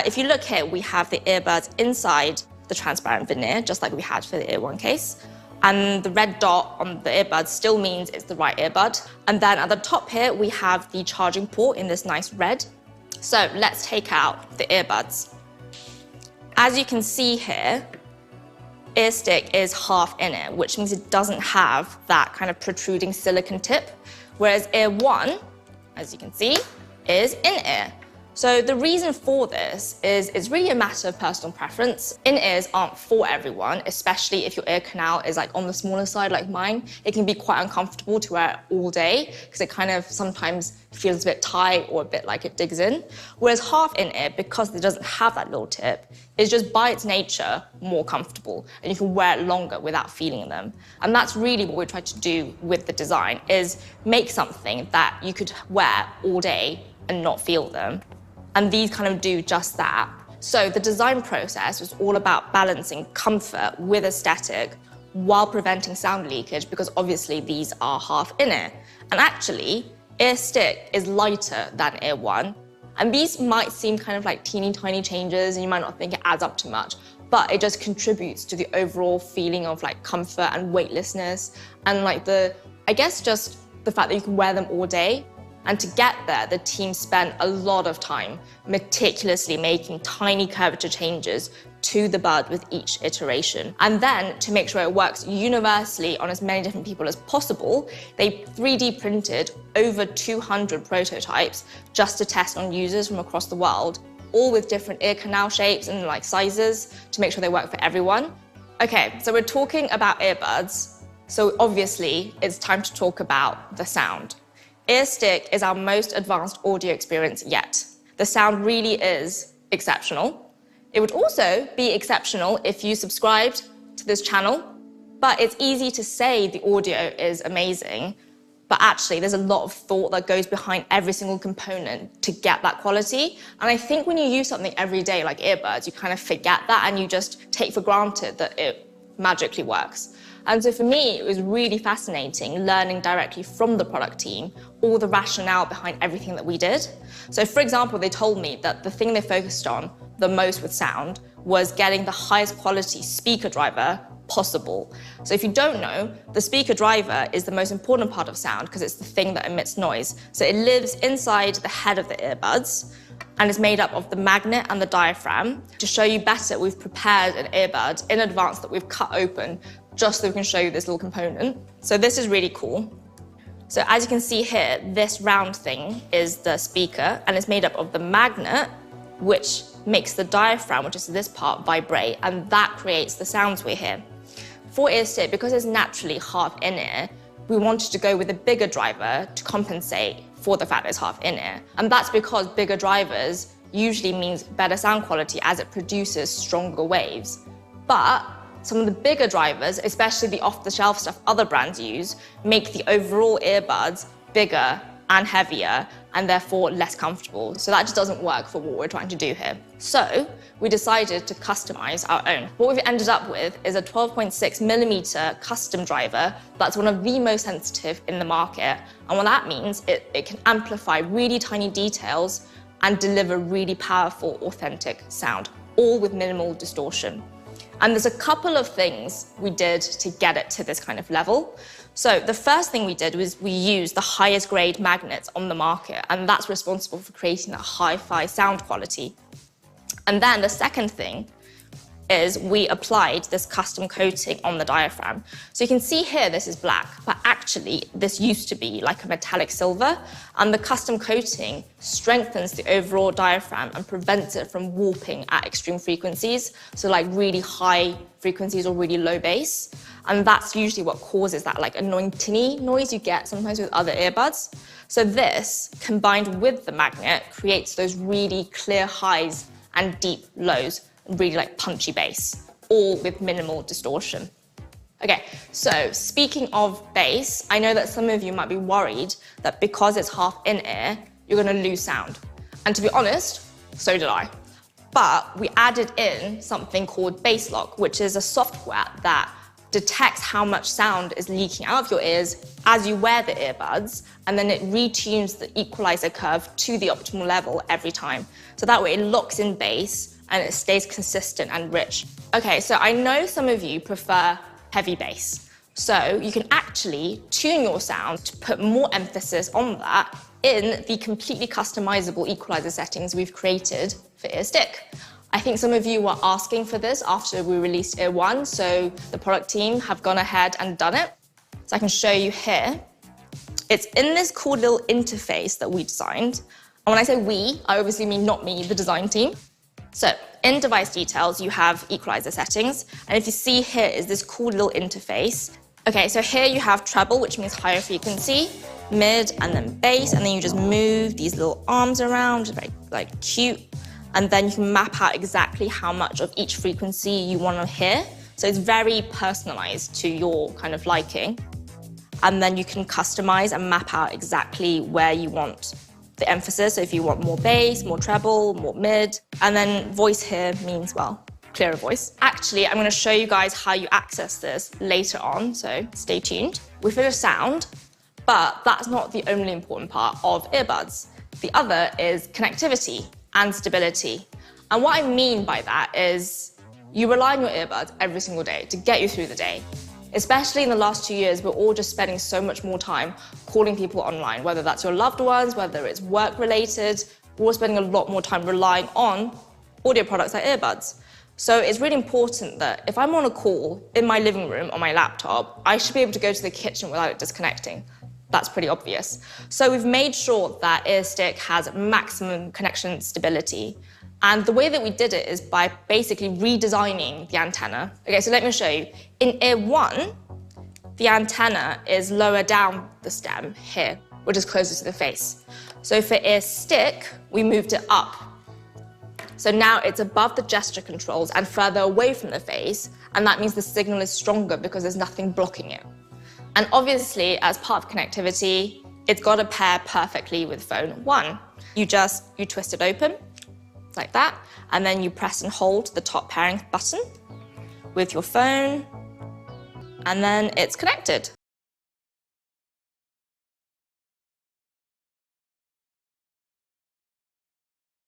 If you look here, we have the earbuds inside the transparent veneer, just like we had for the Ear One case. And the red dot on the earbud still means it's the right earbud. And then at the top here, we have the charging port in this nice red. So let's take out the earbuds. As you can see here, Earstick is half in it, which means it doesn't have that kind of protruding silicone tip, whereas Ear One, as you can see, is in-ear. So the reason for this is it's really a matter of personal preference. In-ears aren't for everyone, especially if your ear canal is like on the smaller side like mine. It can be quite uncomfortable to wear it all day because it kind of sometimes feels a bit tight or a bit like it digs in. Whereas half in-ear, because it doesn't have that little tip, is just by its nature more comfortable and you can wear it longer without feeling them. And that's really what we tried to do with the design, is make something that you could wear all day and not feel them. And these kind of do just that. So the design process was all about balancing comfort with aesthetic while preventing sound leakage, because obviously these are half in-ear. And actually, Earstick is lighter than Ear One. And these might seem kind of like teeny tiny changes and you might not think it adds up too much, but it just contributes to the overall feeling of like comfort and weightlessness and like I guess just the fact that you can wear them all day. And to get there, the team spent a lot of time meticulously making tiny curvature changes to the bud with each iteration. And then, to make sure it works universally on as many different people as possible, they 3D printed over 200 prototypes just to test on users from across the world, all with different ear canal shapes and like sizes to make sure they work for everyone. Okay, so we're talking about earbuds, so obviously it's time to talk about the sound. Earstick is our most advanced audio experience yet. The sound really is exceptional. It would also be exceptional if you subscribed to this channel, but it's easy to say the audio is amazing, but actually there's a lot of thought that goes behind every single component to get that quality. And I think when you use something every day like earbuds, you kind of forget that and you just take for granted that it magically works. And so for me, it was really fascinating learning directly from the product team all the rationale behind everything that we did. So for example, they told me that the thing they focused on the most with sound was getting the highest quality speaker driver possible. So if you don't know, the speaker driver is the most important part of sound because it's the thing that emits noise. So it lives inside the head of the earbuds and is made up of the magnet and the diaphragm. To show you better, we've prepared an earbud in advance that we've cut open just so we can show you this little component. So this is really cool. So as you can see here, this round thing is the speaker and it's made up of the magnet, which makes the diaphragm, which is this part, vibrate, and that creates the sounds we hear. For Earstick, because it's naturally half in-ear, we wanted to go with a bigger driver to compensate for the fact that it's half in-ear. And that's because bigger drivers usually means better sound quality as it produces stronger waves. But some of the bigger drivers, especially the off-the-shelf stuff other brands use, make the overall earbuds bigger and heavier and therefore less comfortable. So that just doesn't work for what we're trying to do here. So we decided to customize our own. What we've ended up with is a 12.6mm custom driver that's one of the most sensitive in the market. And what that means, it can amplify really tiny details and deliver really powerful, authentic sound, all with minimal distortion. And there's a couple of things we did to get it to this kind of level. So the first thing we did was we used the highest grade magnets on the market, and that's responsible for creating that hi-fi sound quality. And then the second thing is we applied this custom coating on the diaphragm. So you can see here this is black, but actually this used to be like a metallic silver, and the custom coating strengthens the overall diaphragm and prevents it from warping at extreme frequencies, so like really high frequencies or really low bass. And that's usually what causes that like annoying tinny noise you get sometimes with other earbuds. So this, combined with the magnet, creates those really clear highs and deep lows, really like punchy bass, all with minimal distortion. Okay, so speaking of bass, I know that some of you might be worried that because it's half in-ear, you're gonna lose sound. And to be honest, so did I. But we added in something called Bass Lock, which is a software that detects how much sound is leaking out of your ears as you wear the earbuds, and then it retunes the equalizer curve to the optimal level every time. So that way it locks in bass and it stays consistent and rich. Okay, so I know some of you prefer heavy bass. So you can actually tune your sound to put more emphasis on that in the completely customizable equalizer settings we've created for Ear Stick. I think some of you were asking for this after we released Ear 1, so the product team have gone ahead and done it. So I can show you here. It's in this cool little interface that we designed. And when I say we, I obviously mean not me, the design team. So in device details, you have equalizer settings. And if you see here is this cool little interface. Okay, so here you have treble, which means higher frequency, mid, and then bass. And then you just move these little arms around, very like cute. And then you can map out exactly how much of each frequency you want to hear. So it's very personalized to your kind of liking. And then you can customize and map out exactly where you want the emphasis. So if you want more bass, more treble, more mid, and then voice here means, well, clearer voice. Actually, I'm going to show you guys how you access this later on, so stay tuned. We finished sound, but that's not the only important part of earbuds. The other is connectivity and stability. And what I mean by that is you rely on your earbuds every single day to get you through the day. Especially in the last 2 years, we're all just spending so much more time calling people online, whether that's your loved ones, whether it's work-related. We're all spending a lot more time relying on audio products like earbuds. So it's really important that if I'm on a call in my living room on my laptop, I should be able to go to the kitchen without it disconnecting. That's pretty obvious. So we've made sure that Ear Stick has maximum connection stability. And the way that we did it is by basically redesigning the antenna. Okay, so let me show you. In Ear 1, the antenna is lower down the stem here, which is closer to the face. So for Ear Stick, we moved it up. So now it's above the gesture controls and further away from the face, and that means the signal is stronger because there's nothing blocking it. And obviously, as part of connectivity, it's got to pair perfectly with phone 1. You twist it open, like that, and then you press and hold the top pairing button with your phone, and then it's connected.